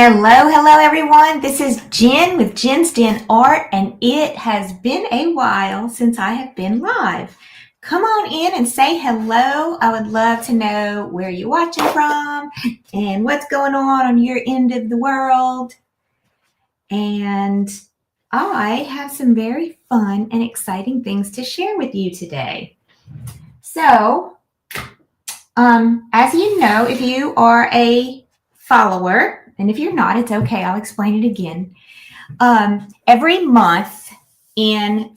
Hello everyone. This is Jen with Jen's Den Art, and it has been a while since I have been live. Come on in and say hello. I would love to know where you're watching from and what's going on your end of the world. And I have some very fun and exciting things to share with you today. So, as you know, if you are a follower, and if you're not, it's okay. I'll explain it again. Every month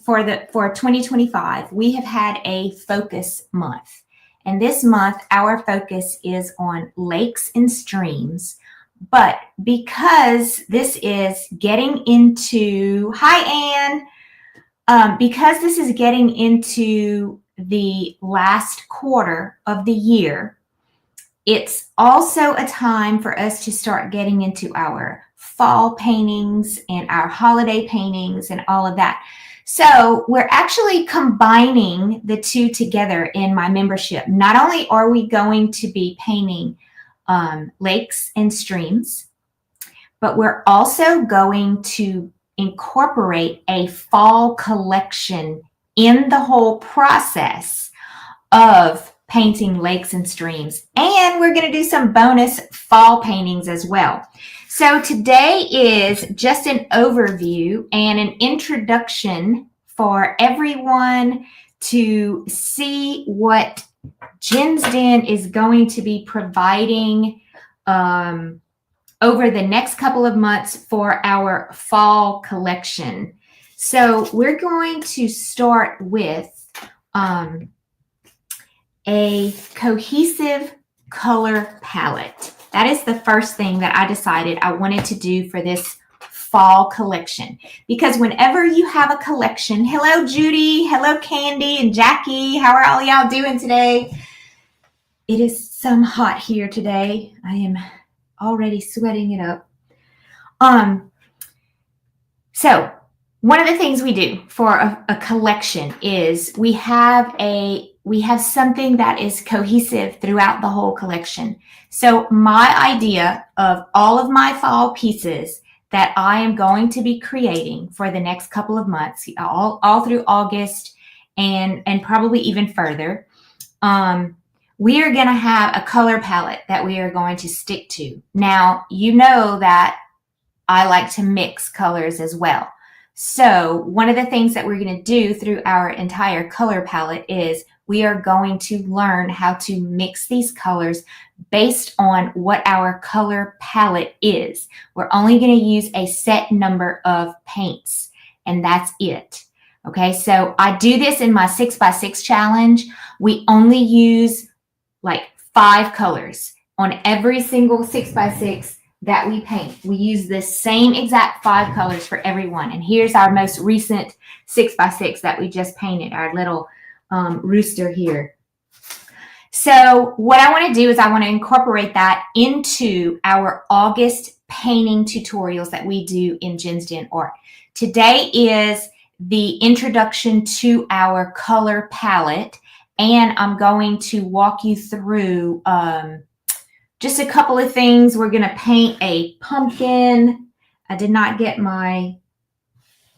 for 2025, we have had a focus month. And this month, our focus is on lakes and streams. But because this is getting into, hi Anne, because this is getting into the last quarter of the year, it's also a time for us to start getting into our fall paintings and our holiday paintings and all of that. So we're actually combining the two together in my membership. Not only are we going to be painting lakes and streams, but we're also going to incorporate a fall collection in the whole process of painting lakes and streams. And we're going to do some bonus fall paintings as well. So today is just an overview and an introduction for everyone to see what Jen's Den is going to be providing over the next couple of months for our fall collection. So we're going to start with a cohesive color palette. That is the first thing that I decided I wanted to do for this fall collection. Because whenever you have a collection, hello Judy, hello Candy and Jackie, how are all y'all doing today? It is some hot here today. I am already sweating it up. So one of the things we do for a collection is we have something that is cohesive throughout the whole collection. So my idea of all of my fall pieces that I am going to be creating for the next couple of months, all through August and probably even further, we are going to have a color palette that we are going to stick to. Now, you know that I like to mix colors as well. So one of the things that we're going to do through our entire color palette is we are going to learn how to mix these colors based on what our color palette is. We're only going to use a set number of paints, and that's it. Okay, so I do this in my 6x6 challenge. We only use like 5 colors on every single 6x6 that we paint. We use the same exact 5 colors for everyone. And here's our most recent 6x6 that we just painted, our little rooster here. So what I want to do is I want to incorporate that into our August painting tutorials that we do in Jen's Den Art. Today is the introduction to our color palette, and I'm going to walk you through just a couple of things. We're going to paint a pumpkin. I did not get my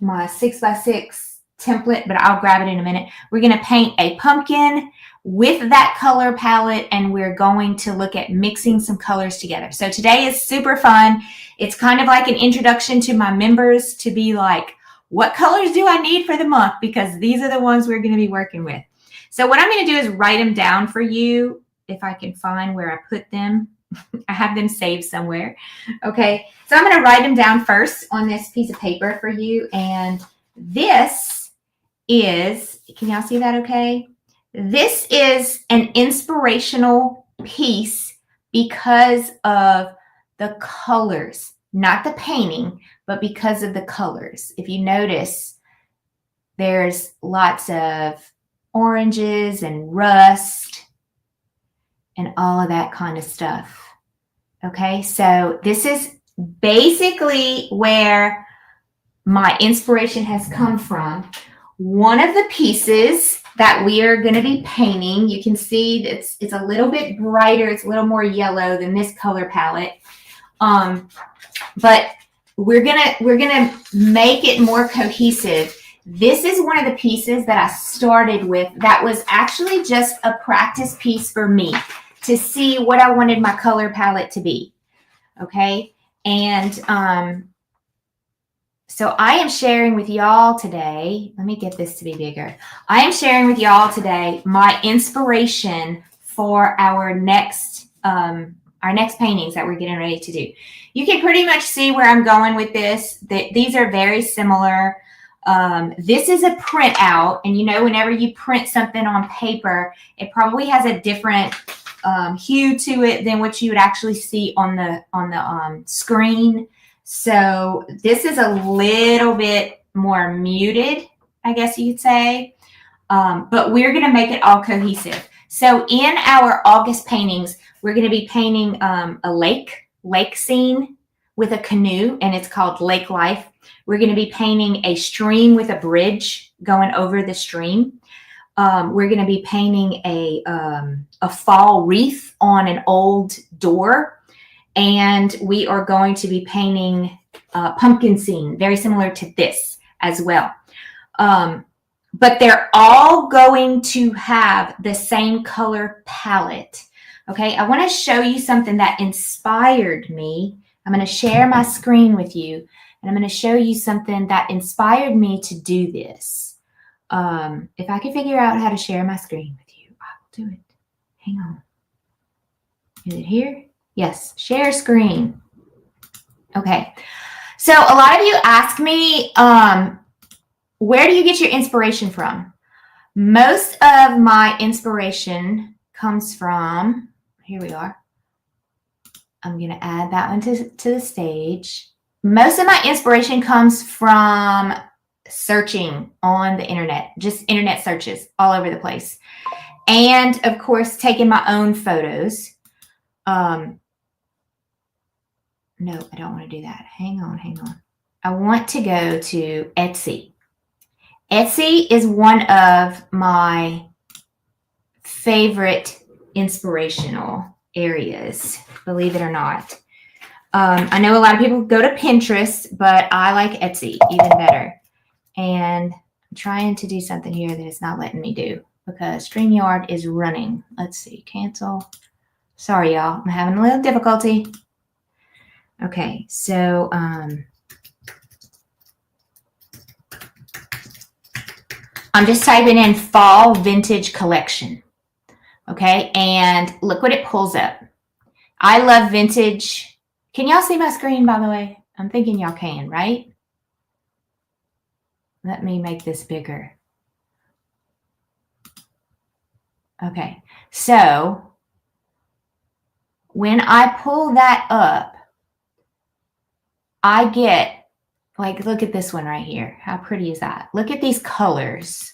6x6 template, but I'll grab it in a minute. We're going to paint a pumpkin with that color palette, and we're going to look at mixing some colors together. So today is super fun. It's kind of like an introduction to my members to be like, what colors do I need for the month? Because these are the ones we're going to be working with. So what I'm going to do is write them down for you if I can find where I put them. I have them saved somewhere. Okay, so I'm going to write them down first on this piece of paper for you. And this is, can y'all see that okay? This is an inspirational piece because of the colors, not the painting, but because of the colors. If you notice, there's lots of oranges and rust and all of that kind of stuff. Okay, so this is basically where my inspiration has come from. One of the pieces that we are going to be painting, you can see it's a little bit brighter, it's a little more yellow than this color palette. But we're gonna make it more cohesive. This is one of the pieces that I started with that was actually just a practice piece for me to see what I wanted my color palette to be. Okay. And so I am sharing with y'all today. Let me get this to be bigger. I am sharing with y'all today my inspiration for our next paintings that we're getting ready to do. You can pretty much see where I'm going with this. These are very similar. This is a printout, and you know, whenever you print something on paper, it probably has a different hue to it than what you would actually see on the screen. So this is a little bit more muted, I guess you could say, but we're going to make it all cohesive. So in our August paintings, we're going to be painting a lake scene with a canoe, and it's called Lake Life. We're going to be painting a stream with a bridge going over the stream. We're going to be painting a fall wreath on an old door. And we are going to be painting a pumpkin scene, very similar to this as well. But they're all going to have the same color palette. Okay, I want to show you something that inspired me. I'm going to share my screen with you, and I'm going to show you something that inspired me to do this. If I can figure out how to share my screen with you, I will do it. Hang on. Is it here? Yes, share screen. Okay, so a lot of you ask me, where do you get your inspiration from? Most of my inspiration comes from, here we are. I'm going to add that one to the stage. Most of my inspiration comes from searching on the internet, just internet searches all over the place. And of course, taking my own photos. No, I don't want to do that. Hang on. I want to go to Etsy. Etsy is one of my favorite inspirational areas, believe it or not. I know a lot of people go to Pinterest, but I like Etsy even better. And I'm trying to do something here that it's not letting me do because StreamYard is running. Let's see, cancel. Sorry, y'all. I'm having a little difficulty. Okay, so I'm just typing in fall vintage collection. Okay, and look what it pulls up. I love vintage. Can y'all see my screen, by the way? I'm thinking y'all can, right? Let me make this bigger. Okay, so when I pull that up, I get, like, look at this one right here. How pretty is that? Look at these colors.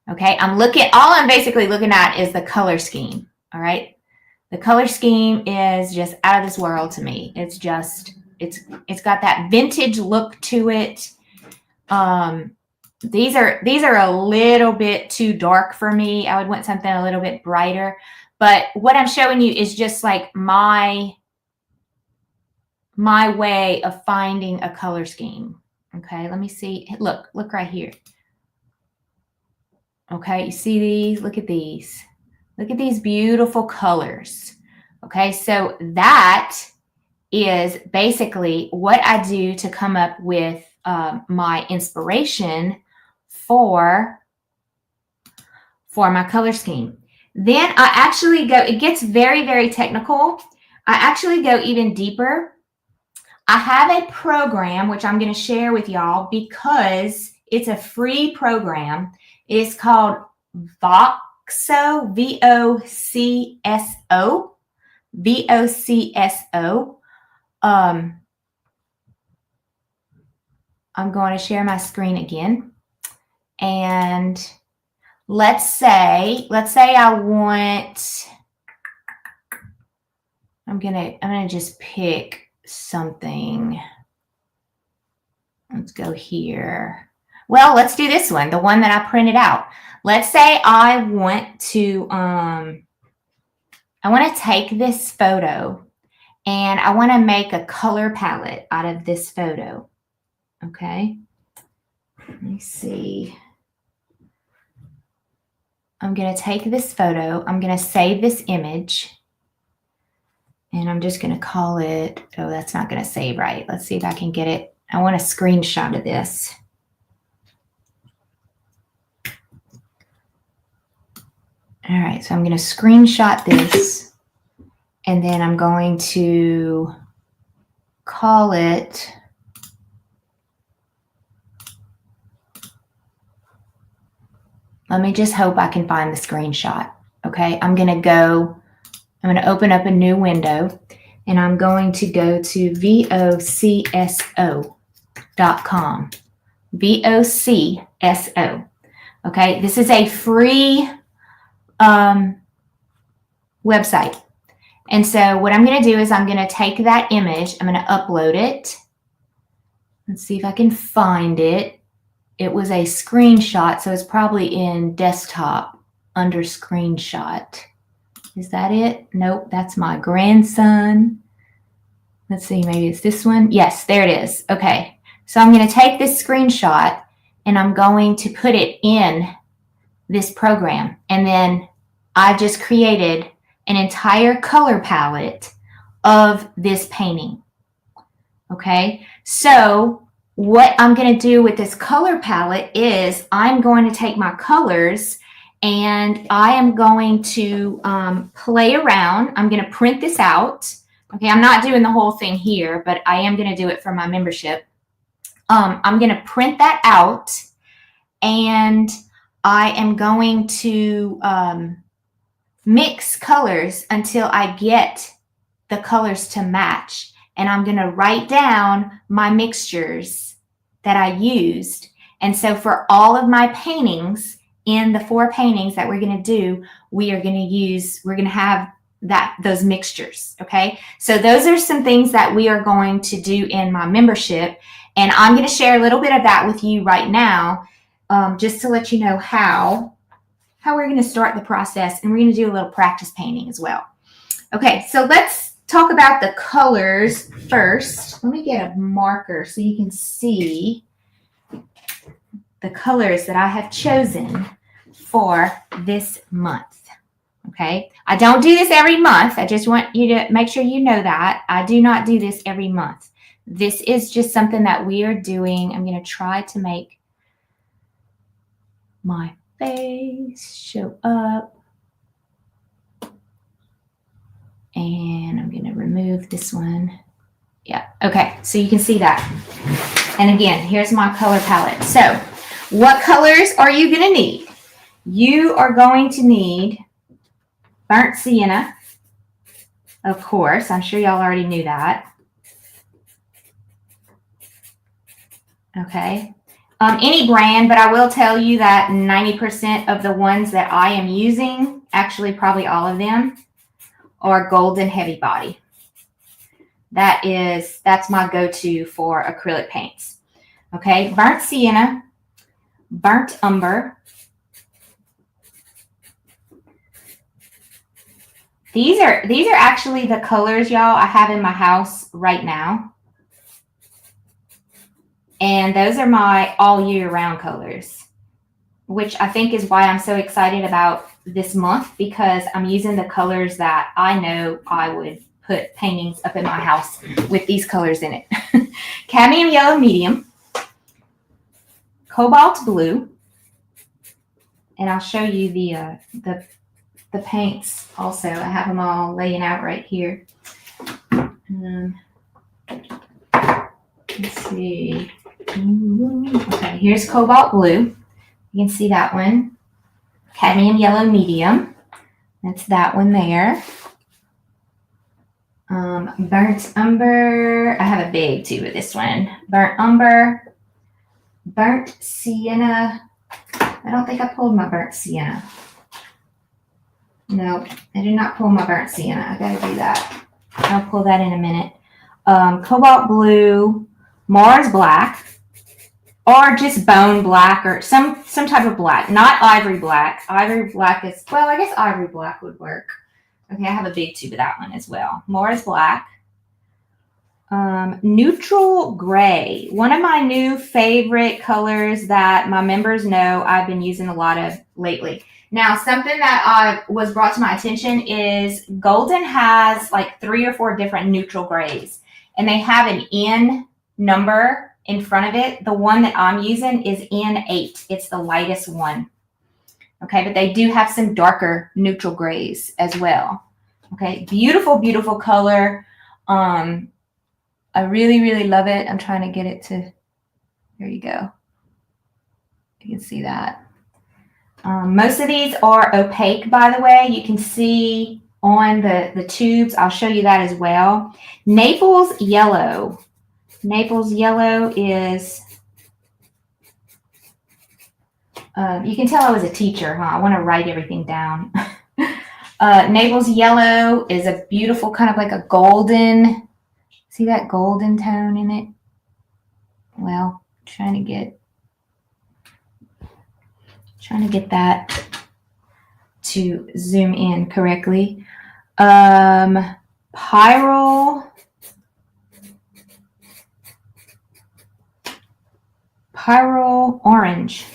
Okay, all I'm basically looking at is the color scheme. All right, the color scheme is just out of this world to me. It's just, it's got that vintage look to it. These are a little bit too dark for me. I would want something a little bit brighter. But what I'm showing you is just like my way of finding a color scheme. Okay, let me see. Look right here. Okay, you see these? Look at these. Look at these beautiful colors. Okay, so that is basically what I do to come up with my inspiration for my color scheme. Then I actually go, it gets very, very technical. I actually go even deeper. I have a program, which I'm going to share with y'all because it's a free program. It's called Vocso, V-O-C-S-O, V-O-C-S-O. I'm going to share my screen again. And let's say I want, I'm gonna just pick something. Let's go here. Well, let's do this one, the one that I printed out. Let's say I want to take this photo And I want to make a color palette out of this photo. Okay. Let me see. I'm going to take this photo. I'm going to save this image. And I'm just going to call it, oh, that's not going to save right. Let's see if I can get it. I want a screenshot of this. All right, so I'm going to screenshot this. And then I'm going to call it let me just hope I can find the screenshot. Okay, I'm going to open up a new window and I'm going to go to vocso.com. VOCSO. Okay, this is a free website. And so what I'm going to do is I'm going to take that image, I'm going to upload it. Let's see if I can find it. It was a screenshot, so it's probably in desktop under screenshot. Is that it? Nope, that's my grandson. Let's see, maybe it's this one. Yes, there it is. Okay, so I'm going to take this screenshot and I'm going to put it in this program. And then I just created an entire color palette of this painting. Okay, so what I'm going to do with this color palette is I'm going to take my colors and I am going to play around. I'm going to print this out. Okay, I'm not doing the whole thing here, but I am going to do it for my membership. I'm going to print that out and I am going to mix colors until I get the colors to match. And I'm going to write down my mixtures that I used. And so for all of my paintings, in the 4 paintings that we're going to do, we're going to have those mixtures. Okay. So those are some things that we are going to do in my membership. And I'm going to share a little bit of that with you right now, just to let you know how we're going to start the process. And we're going to do a little practice painting as well. Okay. So let's talk about the colors first. Let me get a marker so you can see the colors that I have chosen for this month. Okay, I don't do this every month. I just want you to make sure you know that. I do not do this every month. This is just something that we are doing. I'm going to try to make my face show up. And I'm going to remove this one. Yeah, okay, so you can see that. And again, here's my color palette. So what colors are you going to need? You are going to need burnt sienna, of course. I'm sure y'all already knew that. Okay. Any brand, but I will tell you that 90% of the ones that I am using, actually probably all of them, are Golden Heavy Body. That's my go-to for acrylic paints. Okay, burnt sienna, burnt umber. These are actually the colors, y'all, I have in my house right now. And those are my all year round colors, which I think is why I'm so excited about this month, because I'm using the colors that I know I would put paintings up in my house with these colors in it. Cadmium yellow medium, cobalt blue, and I'll show you the paints also. I have them all laying out right here. Let's see. Okay, here's cobalt blue. You can see that one. Cadmium yellow medium. That's that one there. Burnt umber. I have a big tube of this one. Burnt umber. Burnt sienna. I don't think I pulled my burnt sienna. No, I did not pull my burnt sienna. I gotta do that. I'll pull that in a minute. Cobalt blue, Mars black, or just bone black, or some type of black, not ivory black. Ivory black is, well, I guess ivory black would work. Okay, I have a big tube of that one as well. Mars black, Neutral gray, one of my new favorite colors that my members know I've been using a lot of lately. Now, something that was brought to my attention is Golden has like 3 or 4 different neutral grays, and they have an N number in front of it. The one that I'm using is N8. It's the lightest one. Okay, but they do have some darker neutral grays as well. Okay, beautiful, beautiful color. I really, really love it. I'm trying to get it to, there you go. You can see that. Most of these are opaque, by the way. You can see on the tubes. I'll show you that as well. Naples yellow. Naples yellow is, you can tell I was a teacher, huh? I want to write everything down. Naples yellow is a beautiful kind of like a golden, see that golden tone in it? Well, trying to get that to zoom in correctly. Pyrrole orange.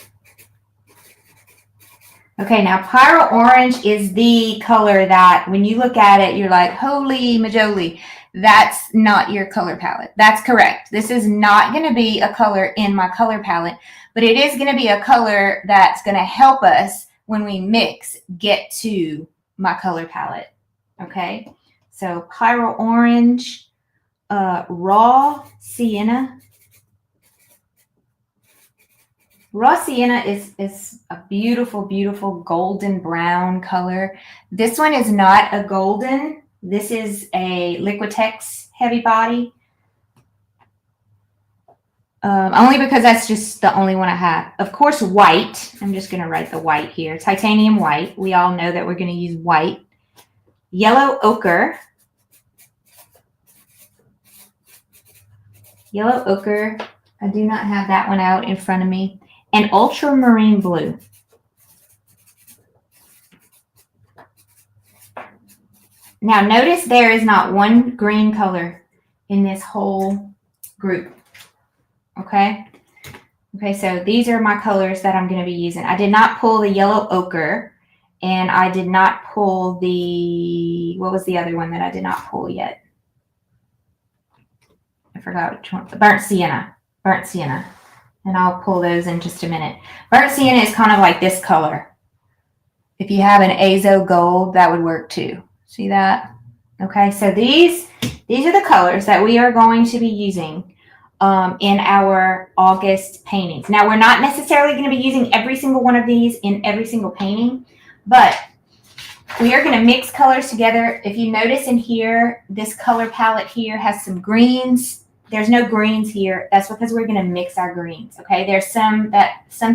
Okay, now Pyrrole orange is the color that when you look at it, you're like, holy majoli. That's not your color palette. That's correct. This is not going to be a color in my color palette, but it is going to be a color that's going to help us when we mix get to my color palette. Okay, so Pyrrole orange, raw sienna. Raw sienna is a beautiful, beautiful golden brown color. This one is not a golden. This is a Liquitex heavy body. Only because that's just the only one I have. Of course, white. I'm just going to write the white here. Titanium white. We all know that we're going to use white. Yellow ochre. Yellow ochre. I do not have that one out in front of me. And ultramarine blue. Now notice there is not one green color in this whole group. Okay? Okay, so these are my colors that I'm going to be using. I did not pull the yellow ochre, and I did not pull the, what was the other one that I did not pull yet? I forgot which one. Burnt sienna. Burnt sienna. And I'll pull those in just a minute. Burnt sienna is kind of like this color. If you have an azo gold, that would work too. See that? Okay, so these are the colors that we are going to be using in our August paintings. Now, we're not necessarily going to be using every single one of these in every single painting, but we are going to mix colors together. If you notice in here, this color palette here has some greens. There's no greens here. That's because we're going to mix our greens. Okay, there's some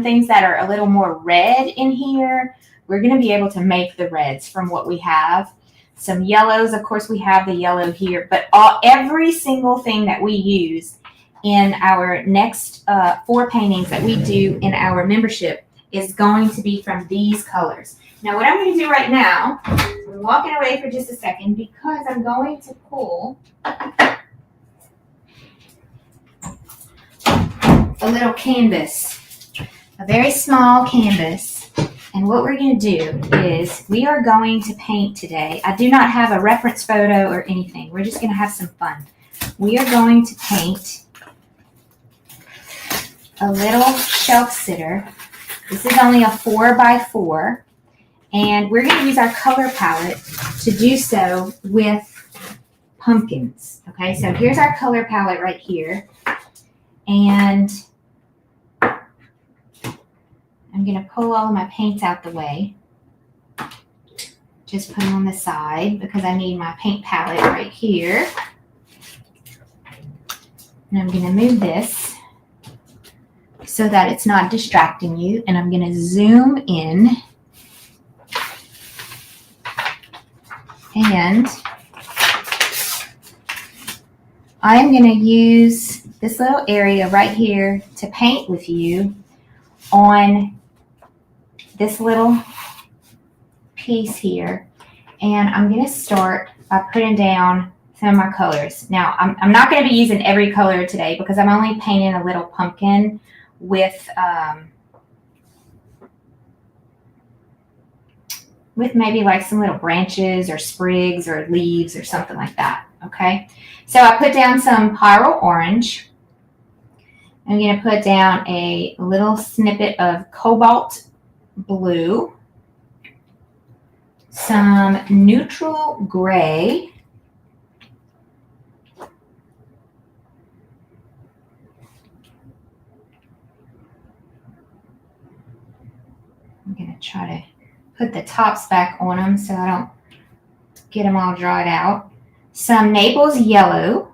things that are a little more red in here. We're going to be able to make the reds from what we have. Some yellows, of course, we have the yellow here, but every single thing that we use in our next 4 paintings that we do in our membership is going to be from these colors. Now, what I'm going to do right now, I'm walking away for just a second because I'm going to pull a little canvas, a very small canvas. And what we're going to do is we are going to paint today. I do not have a reference photo or anything. We're just going to have some fun. We are going to paint a little shelf sitter. This is only a 4x4. And we're going to use our color palette to do so with pumpkins. Okay, so here's our color palette right here. And I'm going to pull all of my paints out the way. Just put them on the side because I need my paint palette right here. And I'm going to move this so that it's not distracting you. And I'm going to zoom in. And I am going to use this little area right here to paint with you on this little piece here. And I'm going to start by putting down some of my colors. Now, I'm not going to be using every color today because I'm only painting a little pumpkin with maybe like some little branches or sprigs or leaves or something like that, okay? So I put down some Pyrrole Orange. I'm going to put down a little snippet of Cobalt Blue, some Neutral Gray, I'm going to try to put the tops back on them so I don't get them all dried out. Some Naples Yellow.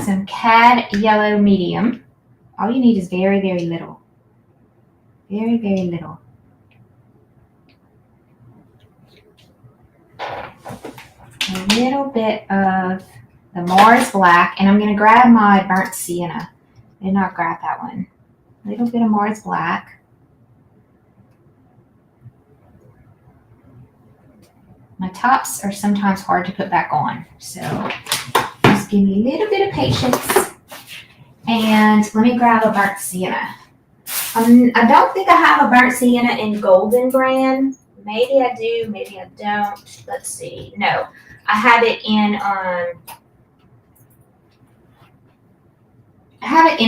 Some Cad Yellow Medium. All you need is very, very little. Very, very little. A little bit of the Mars Black, and I'm going to grab my Burnt Sienna. I did not grab that one. A little bit of Mars Black. My tops are sometimes hard to put back on, so just give me a little bit of patience. And let me grab a Burnt Sienna. I don't think I have a Burnt Sienna in Golden brand. Maybe I do, maybe I don't. Let's see. No, I have it in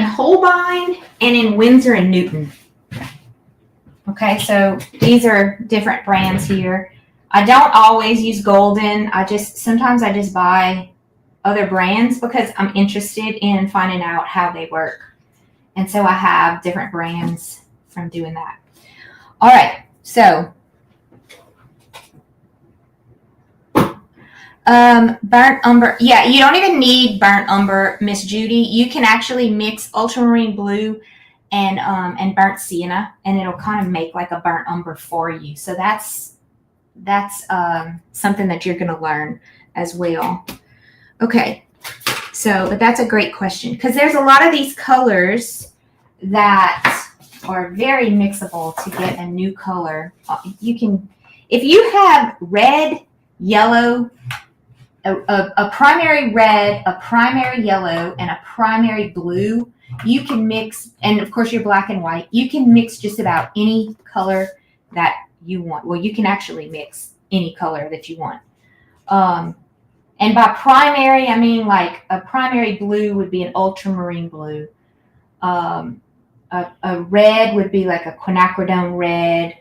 Holbein and in Winsor and Newton. Okay, so these are different brands here. I don't always use Golden. Sometimes I just buy other brands because I'm interested in finding out how they work. And so I have different brands from doing that. All right, so burnt umber. Yeah, you don't even need burnt umber, Miss Judy. You can actually mix ultramarine blue and burnt sienna, and it'll kind of make like a burnt umber for you. So that's something that you're going to learn as well. Okay, but that's a great question because there's a lot of these colors that are very mixable to get a new color. You can, if you have red, yellow, a primary red, a primary yellow, and a primary blue, you can mix, and of course your black and white, you can mix just about any color that you want. Well, you can actually mix any color that you want. And by primary, I mean like a primary blue would be an ultramarine blue. A red would be like a quinacridone red.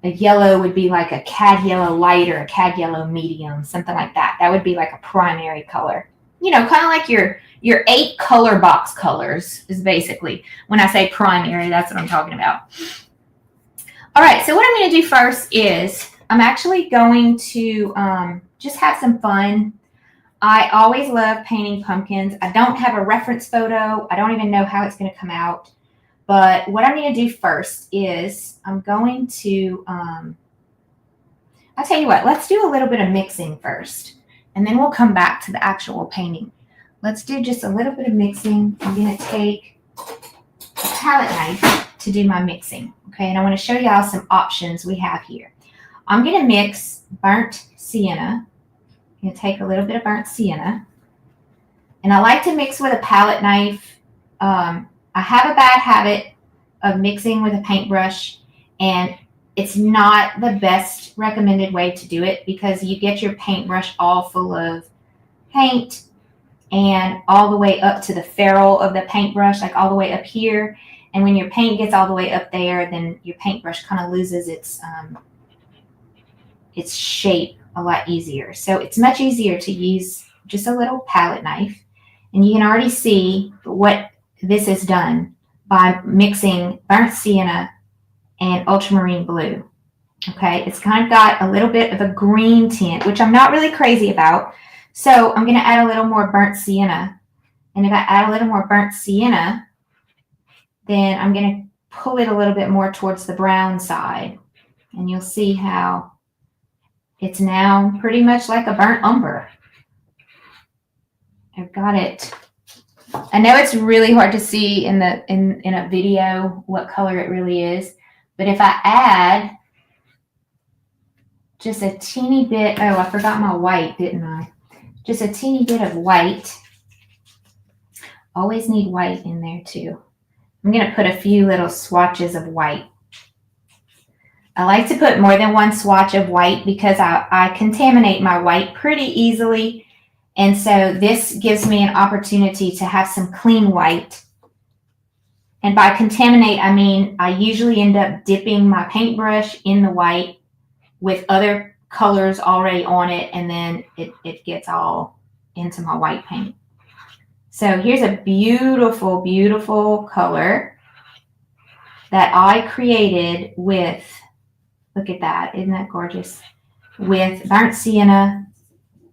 A yellow would be like a cad yellow light or a cad yellow medium, something like that. That would be like a primary color. You know, kind of like your 8 color box colors is basically, when I say primary, that's what I'm talking about. All right, so what I'm going to do first is I'm actually going to just have some fun. I always love painting pumpkins. I don't have a reference photo. I don't even know how it's going to come out. But what I'm going to do first is I'm going to, I'll tell you what, let's do a little bit of mixing first, and then we'll come back to the actual painting. Let's do just a little bit of mixing. I'm going to take a palette knife to do my mixing, okay? And I want to show y'all some options we have here. I'm going to mix burnt sienna. I'm going to take a little bit of burnt sienna. And I like to mix with a palette knife. I have a bad habit of mixing with a paintbrush, and it's not the best recommended way to do it because you get your paintbrush all full of paint and all the way up to the ferrule of the paintbrush, like all the way up here. And when your paint gets all the way up there, then your paintbrush kind of loses its shape a lot easier. So it's much easier to use just a little palette knife. And you can already see what this is done by mixing burnt sienna and ultramarine blue. Okay, it's kind of got a little bit of a green tint, which I'm not really crazy about. So I'm going to add a little more burnt sienna. And if I add a little more burnt sienna, then I'm going to pull it a little bit more towards the brown side. And you'll see how it's now pretty much like a burnt umber. I've got it. I know it's really hard to see in a video what color it really is, But if I add just a teeny bit, oh, I forgot my white, didn't I? Just a teeny bit of white. Always need white in there too. I'm going to put a few little swatches of white. I like to put more than one swatch of white because I contaminate my white pretty easily. And so this gives me an opportunity to have some clean white. And by contaminate, I mean I usually end up dipping my paintbrush in the white with other colors already on it, and then it gets all into my white paint. So here's a beautiful, beautiful color that I created with, look at that, isn't that gorgeous? With burnt sienna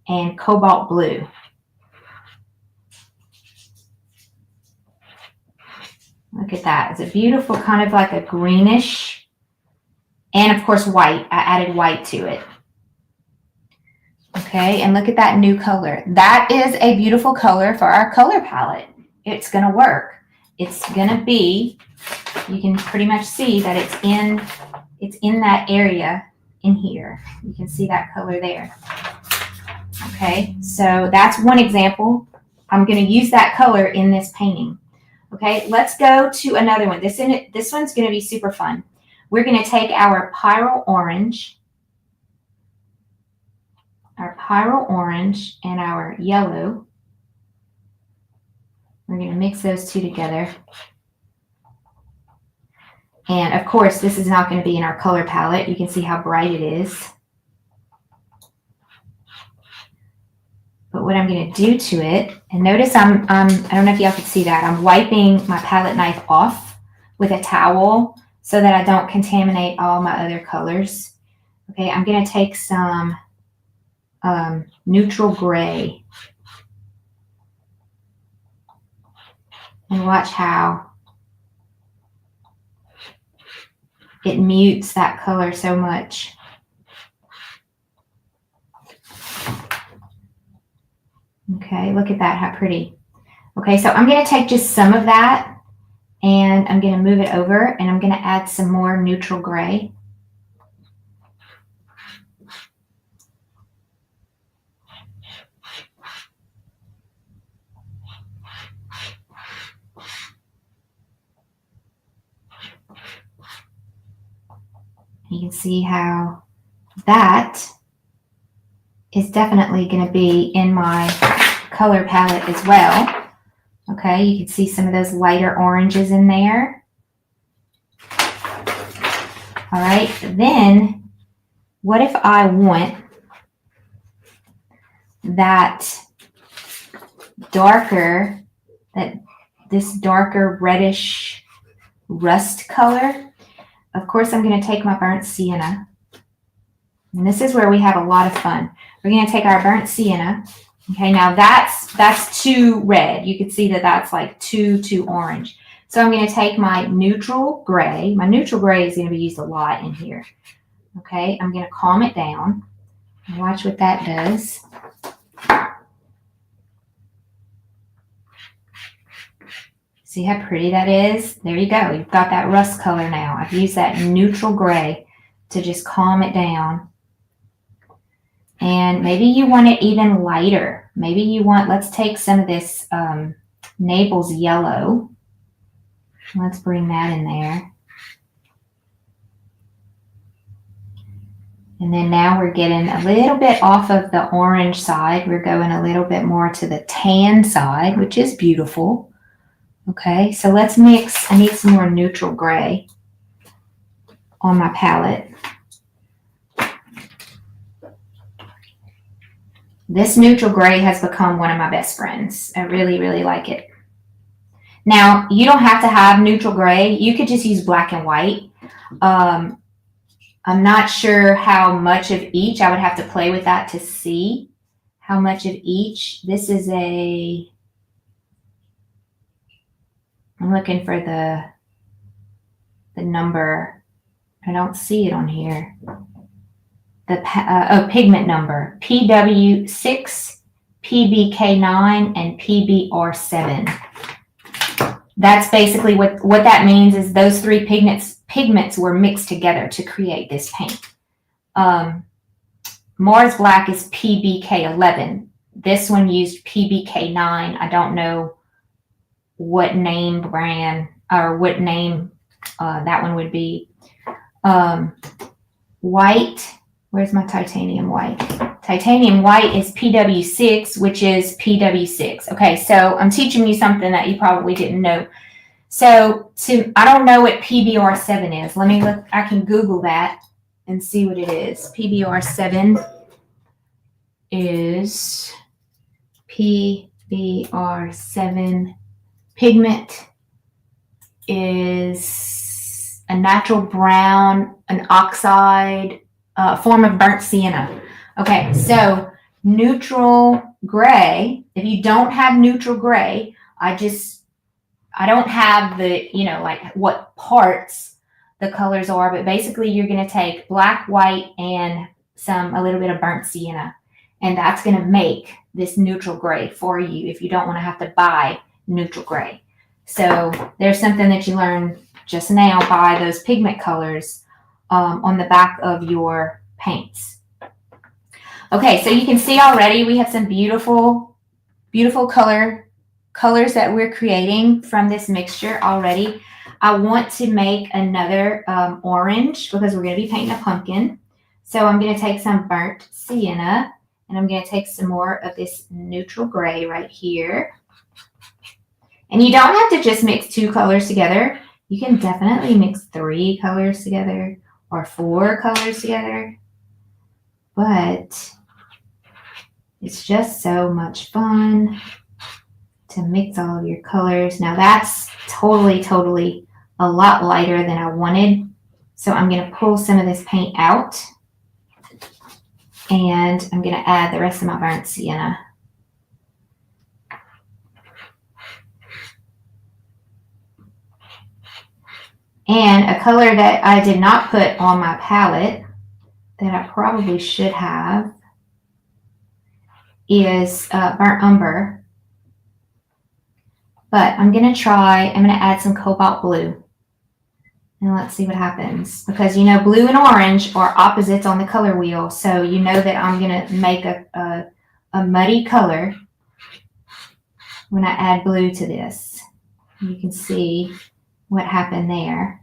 and cobalt blue. Look at that. It's a beautiful kind of like a greenish, and of course white. I added white to it. Okay, and look at that new color. That is a beautiful color for our color palette. It's going to work. It's going to be, you can pretty much see that it's in that area in here. You can see that color there. Okay, so that's one example. I'm going to use that color in this painting. Okay, let's go to another one. This one's going to be super fun. We're going to take our Pyrrole Orange, and our yellow. We're going to mix those two together. And of course, this is not going to be in our color palette. You can see how bright it is. But what I'm going to do to it, and notice I don't know if y'all can see that, I'm wiping my palette knife off with a towel so that I don't contaminate all my other colors. Okay, I'm going to take some neutral gray and watch how it mutes that color so much. Okay, look at that, how pretty. Okay, so I'm going to take just some of that and I'm going to move it over, and I'm going to add some more neutral gray. You can see how that is definitely going to be in my color palette as well. Okay, you can see some of those lighter oranges in there. All right, then what if I want that this darker reddish rust color? Of course, I'm going to take my burnt sienna. And this is where we have a lot of fun. We're going to take our burnt sienna. Okay, now that's too red. You can see that that's like too orange. So I'm going to take my neutral gray. My neutral gray is going to be used a lot in here. Okay, I'm going to calm it down. And watch what that does. See how pretty that is? There you go. You've got that rust color now. I've used that neutral gray to just calm it down. And maybe you want it even lighter. Maybe you want, let's take some of this Naples yellow. Let's bring that in there. And then now we're getting a little bit off of the orange side. We're going a little bit more to the tan side, which is beautiful. Okay, so let's mix. I need some more neutral gray on my palette. This neutral gray has become one of my best friends. I really, really like it. Now, you don't have to have neutral gray. You could just use black and white. I'm not sure how much of each. I would have to play with that to see how much of each. This is a... I'm looking for the number. I don't see it on here. The pigment number, PW6, PBK9, and PBR7. That's basically what that means is those three pigments pigments were mixed together to create this paint. Mars Black is PBK11. This one used PBK9. I don't know what name brand or what name that one would be. White, where's my titanium white? Titanium white is PW6, which is PW6. Okay, so I'm teaching you something that you probably didn't know. So I don't know what PBR7 is. Let me look. I can Google that and see what it is. PBR7 is PBR7 pigment is a natural brown, an oxide, form of burnt sienna. Okay, so neutral gray, if you don't have neutral gray, I don't have the, like what parts the colors are, but basically you're going to take black, white, and a little bit of burnt sienna. And that's going to make this neutral gray for you if you don't want to have to buy neutral gray. So there's something that you learned just now by those pigment colors on the back of your paints. Okay, so you can see already we have some beautiful, beautiful colors that we're creating from this mixture already. I want to make another orange because we're going to be painting a pumpkin. So I'm going to take some burnt sienna and I'm going to take some more of this neutral gray right here. And you don't have to just mix 2 colors together. You can definitely mix 3 colors together or 4 colors together. But it's just so much fun to mix all of your colors. Now that's totally a lot lighter than I wanted. So I'm going to pull some of this paint out and I'm going to add the rest of my burnt sienna. And a color that I did not put on my palette that I probably should have is burnt umber. But I'm going to add some cobalt blue. And let's see what happens. Because blue and orange are opposites on the color wheel. So you know that I'm going to make a muddy color when I add blue to this. You can see what happened there.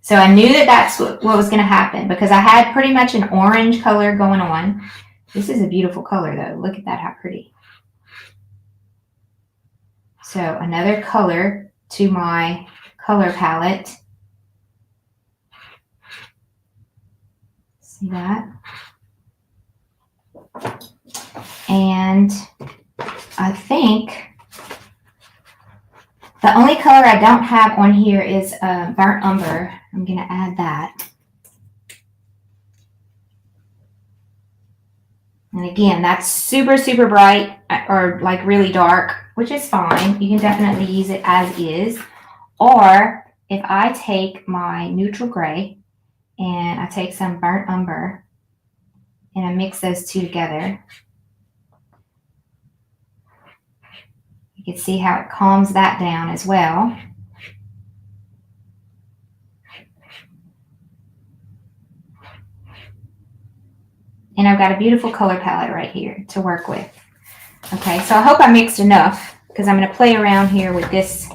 So I knew that that's what was going to happen because I had pretty much an orange color going on. This is a beautiful color though. Look at that, how pretty. So another color to my color palette. See that? And I think the only color I don't have on here is burnt umber. I'm going to add that. And again, that's super, super bright or like really dark, which is fine. You can definitely use it as is. Or if I take my neutral gray and I take some burnt umber and I mix those 2 together, you can see how it calms that down as well. And I've got a beautiful color palette right here to work with. Okay, so I hope I mixed enough because I'm going to play around here with this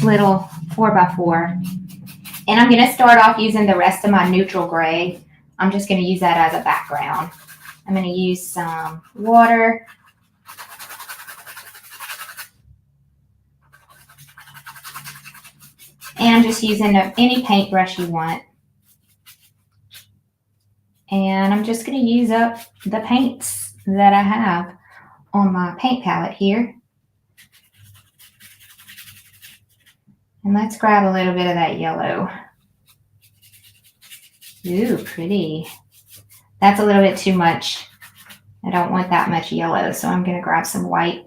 little 4x4. And I'm going to start off using the rest of my neutral gray. I'm just going to use that as a background. I'm going to use some water. And I'm just using any paintbrush you want. And I'm just going to use up the paints that I have on my paint palette here. And let's grab a little bit of that yellow. Ooh, pretty. That's a little bit too much. I don't want that much yellow, so I'm going to grab some white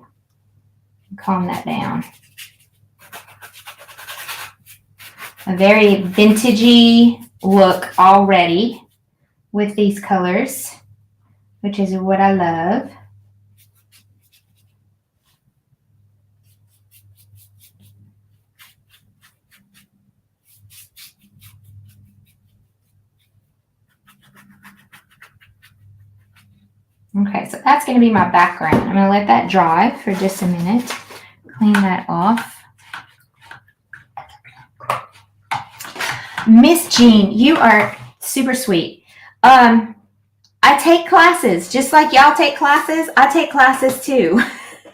and calm that down. A very vintagey look already with these colors, which is what I love. Okay, so that's going to be my background. I'm going to let that dry for just a minute. Clean that off. Miss Jean, you are super sweet. I take classes, just like y'all take classes. I take classes too.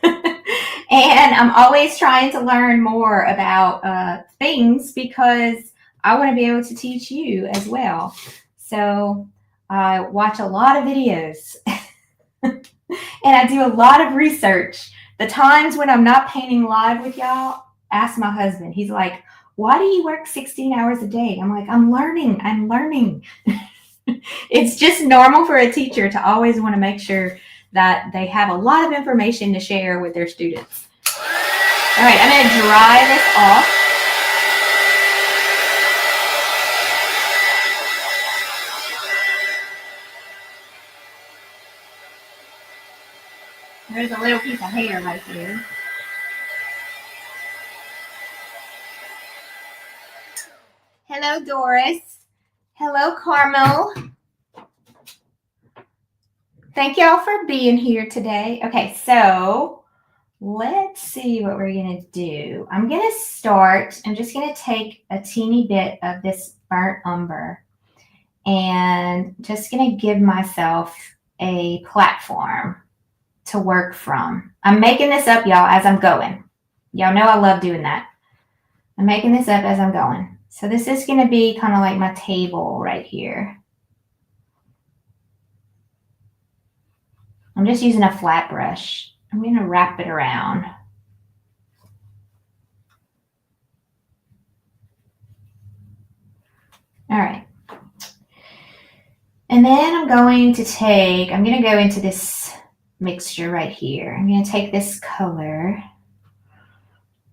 And I'm always trying to learn more about things because I want to be able to teach you as well. So I watch a lot of videos and I do a lot of research. The times when I'm not painting live with y'all, ask my husband. He's like, why do you work 16 hours a day? I'm like, I'm learning. It's just normal for a teacher to always want to make sure that they have a lot of information to share with their students. All right, I'm going to dry this off. There's a little piece of hair right there. Hello, Doris. Hello, Carmel. Thank y'all for being here today. Okay, so let's see what we're going to do. I'm going to start, I'm just going to take a teeny bit of this burnt umber and just going to give myself a platform to work from. I'm making this up, y'all, as I'm going. Y'all know I love doing that. I'm making this up as I'm going. So this is going to be kind of like my table right here. I'm just using a flat brush. I'm going to wrap it around. All right. And then I'm going to go into this mixture right here. I'm going to take this color.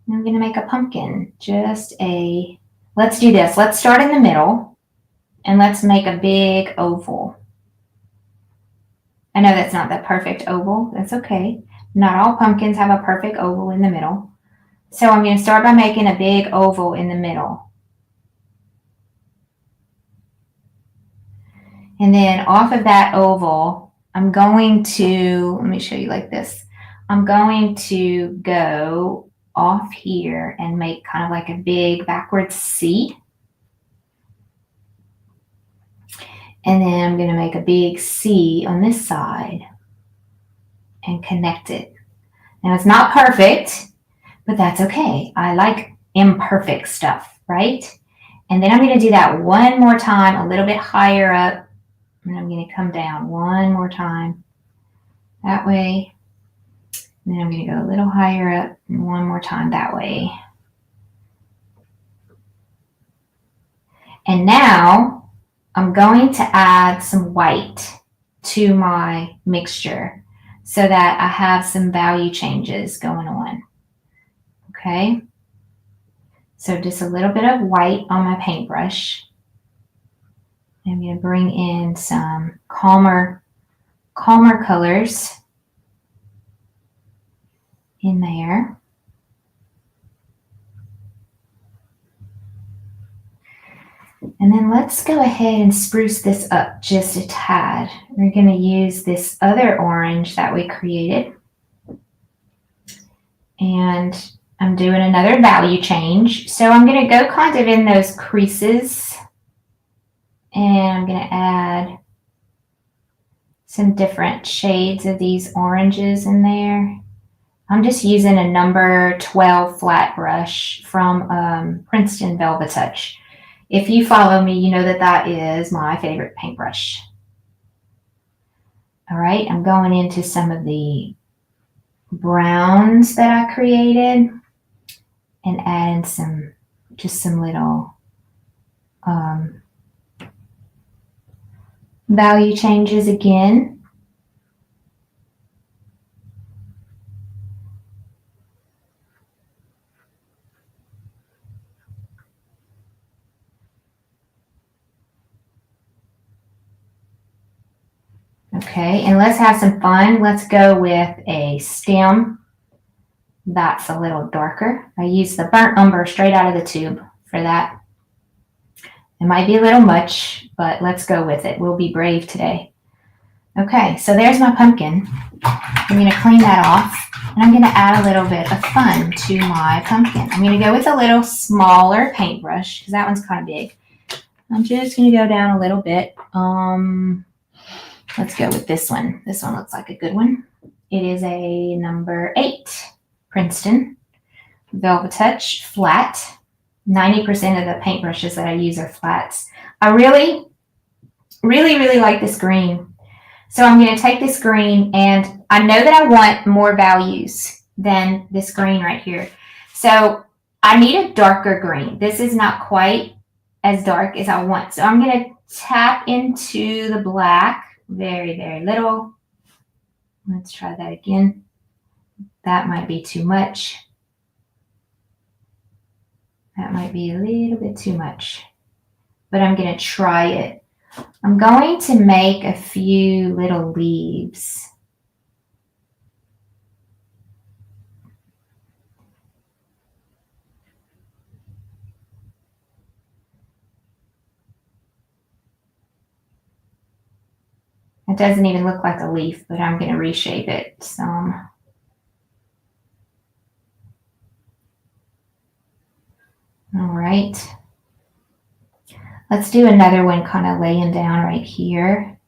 And I'm going to make a pumpkin. Let's do this. Let's start in the middle and let's make a big oval. I know that's not the perfect oval. That's okay. Not all pumpkins have a perfect oval in the middle. So I'm going to start by making a big oval in the middle. And then off of that oval, I'm going to, let me show you like this. I'm going to go off here and make kind of like a big backwards C. And then I'm going to make a big C on this side and connect it. Now it's not perfect, but that's okay. I like imperfect stuff, right? And then I'm going to do that one more time, a little bit higher up. And I'm going to come down one more time that way. And then I'm going to go a little higher up and one more time that way. And now I'm going to add some white to my mixture so that I have some value changes going on. Okay. So just a little bit of white on my paintbrush. I'm going to bring in some calmer colors in there. And then let's go ahead and spruce this up just a tad. We're going to use this other orange that we created. And I'm doing another value change. So I'm going to go kind of in those creases. And I'm going to add some different shades of these oranges in there. I'm just using a number 12 flat brush from Princeton Velvet Touch. If you follow me, you know that that is my favorite paintbrush. All right, I'm going into some of the browns that I created and adding some little value changes again. Okay, and let's have some fun. Let's go with a stem that's a little darker. I use the burnt umber straight out of the tube for that. It might be a little much, but let's go with it. We'll be brave today. Okay, so there's my pumpkin. I'm going to clean that off, and I'm going to add a little bit of fun to my pumpkin. I'm going to go with a little smaller paintbrush because that one's kind of big. I'm just going to go down a little bit. Let's go with this one. This one looks like a good one. It is a number 8 Princeton Velvet Touch flat. 90% of the paintbrushes that I use are flats. I really like this green. So I'm going to take this green, and I know that I want more values than this green right here. So I need a darker green. This is not quite as dark as I want. So I'm going to tap into the black very, very little. Let's try that again. That might be too much. That might be a little bit too much, but I'm going to try it. I'm going to make a few little leaves. It doesn't even look like a leaf, but I'm going to reshape it some. All right. Let's do another one kind of laying down right here.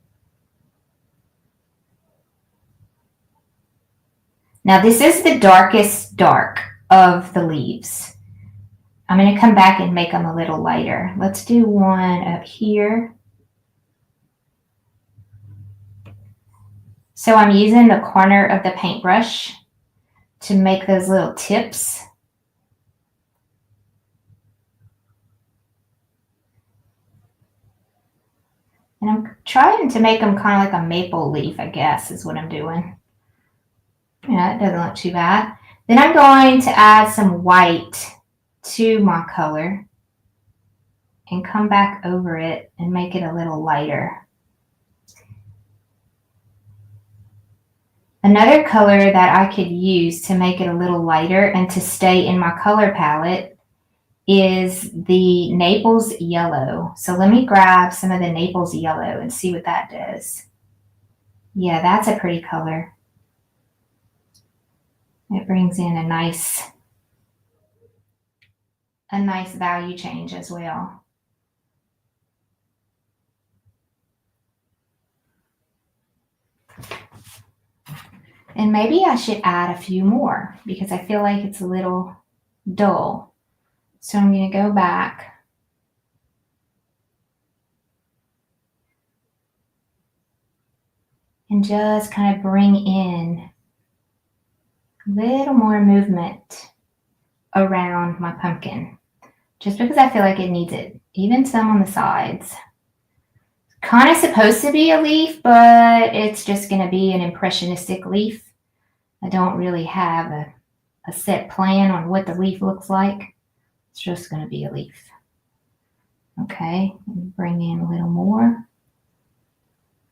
Now this is the darkest dark of the leaves. I'm going to come back and make them a little lighter. Let's do one up here. So I'm using the corner of the paintbrush to make those little tips. And I'm trying to make them kind of like a maple leaf, I guess, is what I'm doing. Yeah, it doesn't look too bad. Then I'm going to add some white to my color and come back over it and make it a little lighter. Another color that I could use to make it a little lighter and to stay in my color palette is the Naples yellow. So let me grab some of the Naples yellow and see what that does. Yeah, that's a pretty color. It brings in a nice value change as well. And maybe I should add a few more because I feel like it's a little dull. So I'm going to go back and just kind of bring in a little more movement around my pumpkin, just because I feel like it needs it. Even some on the sides. Kind of supposed to be a leaf, but it's just going to be an impressionistic leaf. I don't really have a set plan on what the leaf looks like. It's just going to be a leaf. Okay, bring in a little more.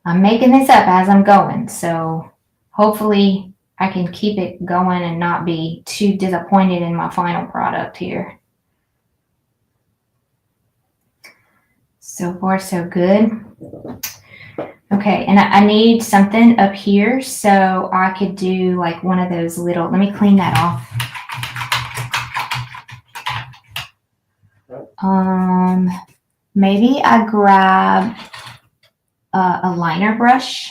I'm making this up as I'm going, so hopefully I can keep it going and not be too disappointed in my final product here. So far, so good. Okay, and I need something up here, so I could do like one of those little, let me clean that off. Maybe I grab a liner brush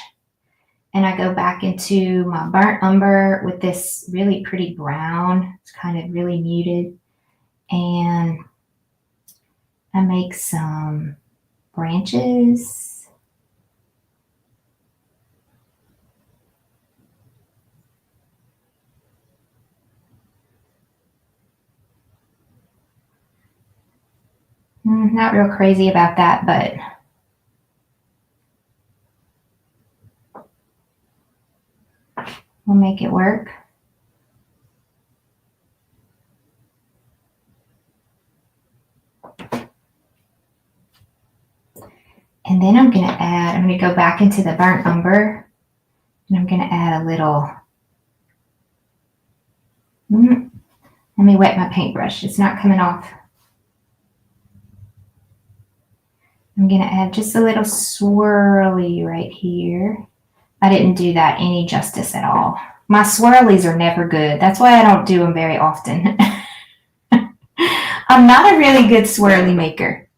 and I go back into my burnt umber with this really pretty brown. It's kind of really muted. And I make some branches. Not real crazy about that, but we'll make it work. And then I'm going to go back into the burnt umber and I'm going to add a little, let me wet my paintbrush. It's not coming off. I'm going to add just a little swirly right here. I didn't do that any justice at all. My swirlies are never good. That's why I don't do them very often. I'm not a really good swirly maker.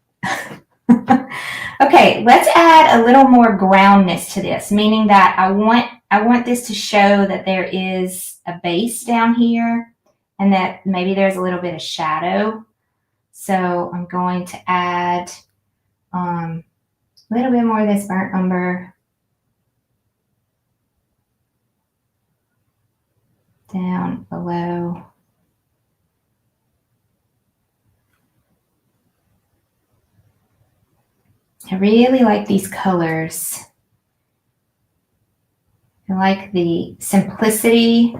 Okay, let's add a little more groundness to this, meaning that I want this to show that there is a base down here and that maybe there's a little bit of shadow. So I'm going to add a little bit more of this burnt umber down below. I really like these colors. I like the simplicity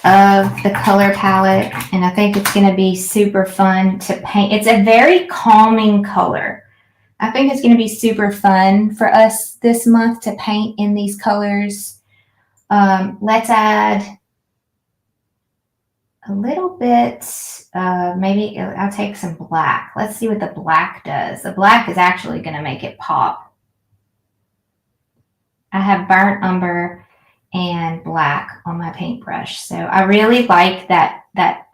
of the color palette, and I think it's going to be super fun to paint. It's a very calming color. I think it's going to be super fun for us this month to paint in these colors. Let's add a little bit, maybe I'll take some black. Let's see what the black does. The black is actually going to make it pop. I have burnt umber and black on my paintbrush. So I really like that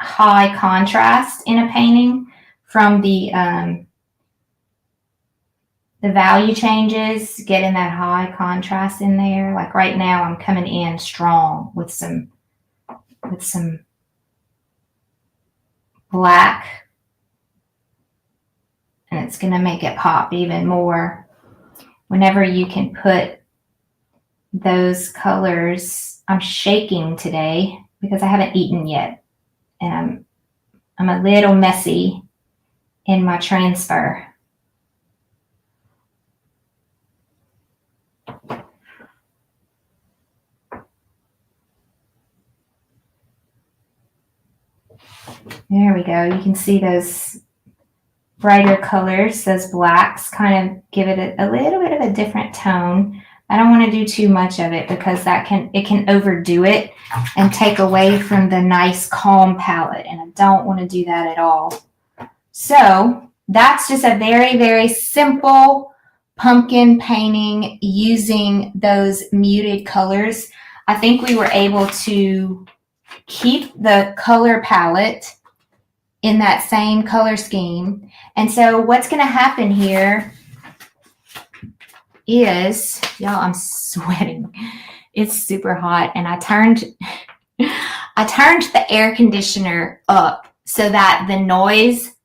high contrast in a painting from the value changes, getting that high contrast in there. Like right now I'm coming in strong with some black, and it's going to make it pop even more whenever you can put those colors. I'm shaking today because I haven't eaten yet, and I'm a little messy in my transfer. There we go. You can see those brighter colors, those blacks kind of give it a little bit of a different tone. I don't want to do too much of it because it can overdo it and take away from the nice calm palette, and I don't want to do that at all. So that's just a very, very simple pumpkin painting using those muted colors. I think we were able to keep the color palette in that same color scheme. And so what's going to happen here is, y'all, I'm sweating. It's super hot, and I turned the air conditioner up so that the noise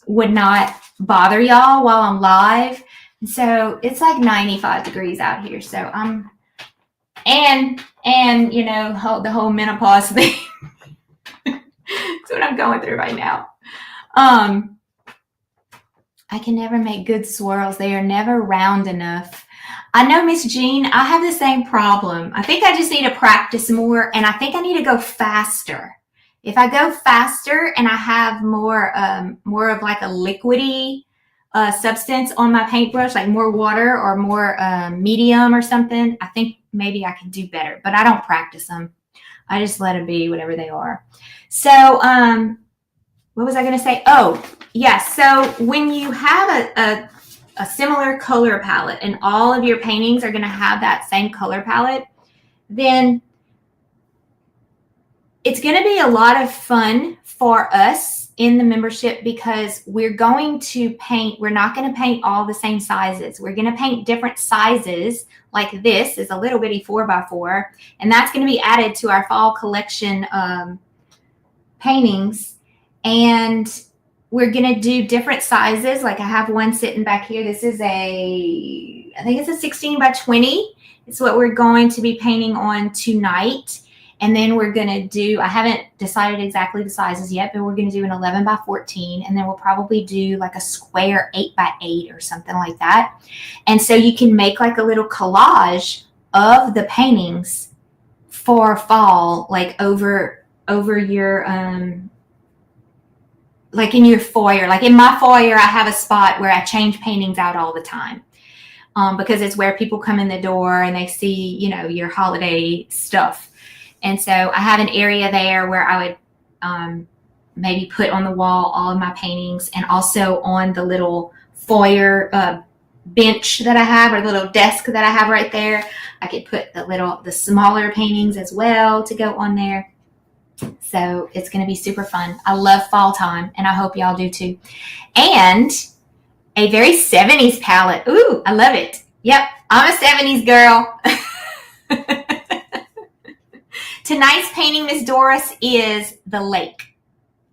would not bother y'all while I'm live. So it's like 95 degrees out here. So and you know, the whole menopause thing. That's what I'm going through right now. I can never make good swirls. They are never round enough. I know, Miss Jean, I have the same problem. I think I just need to practice more, and I think I need to go faster. If I go faster and I have more of like a liquidy substance on my paintbrush, like more water or more medium or something, I think maybe I can do better. But I don't practice them. I just let them be whatever they are. So what was I going to say? Oh, yes. So when you have a similar color palette and all of your paintings are going to have that same color palette, then it's going to be a lot of fun for us in the membership because we're going to paint. We're not going to paint all the same sizes. We're going to paint different sizes. Like this is a little bitty 4x4, and that's going to be added to our fall collection paintings. And we're going to do different sizes. Like I have one sitting back here. This is I think it's a 16 by 20. It's what we're going to be painting on tonight. And then we're going to do, I haven't decided exactly the sizes yet, but we're going to do an 11 by 14. And then we'll probably do like a square 8 by 8 or something like that. And so you can make like a little collage of the paintings for fall, like over your, like in your foyer. Like in my foyer, I have a spot where I change paintings out all the time. Because it's where people come in the door and they see, you know, your holiday stuff. And so I have an area there where I would maybe put on the wall all of my paintings, and also on the little foyer bench that I have, or the little desk that I have right there. I could put the smaller paintings as well to go on there. So it's going to be super fun. I love fall time, and I hope y'all do too. And a very 70s palette. Ooh, I love it. Yep, I'm a 70s girl. Tonight's painting, Miss Doris, is the lake.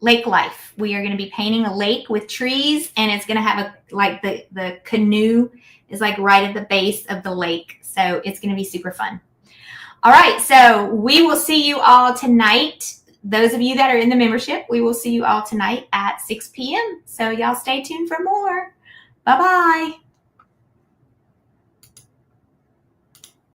Lake life. We are going to be painting a lake with trees, and it's going to have the canoe is like right at the base of the lake. So it's going to be super fun. All right, so we will see you all tonight. Those of you that are in the membership, we will see you all tonight at 6 p.m. So y'all stay tuned for more. Bye-bye.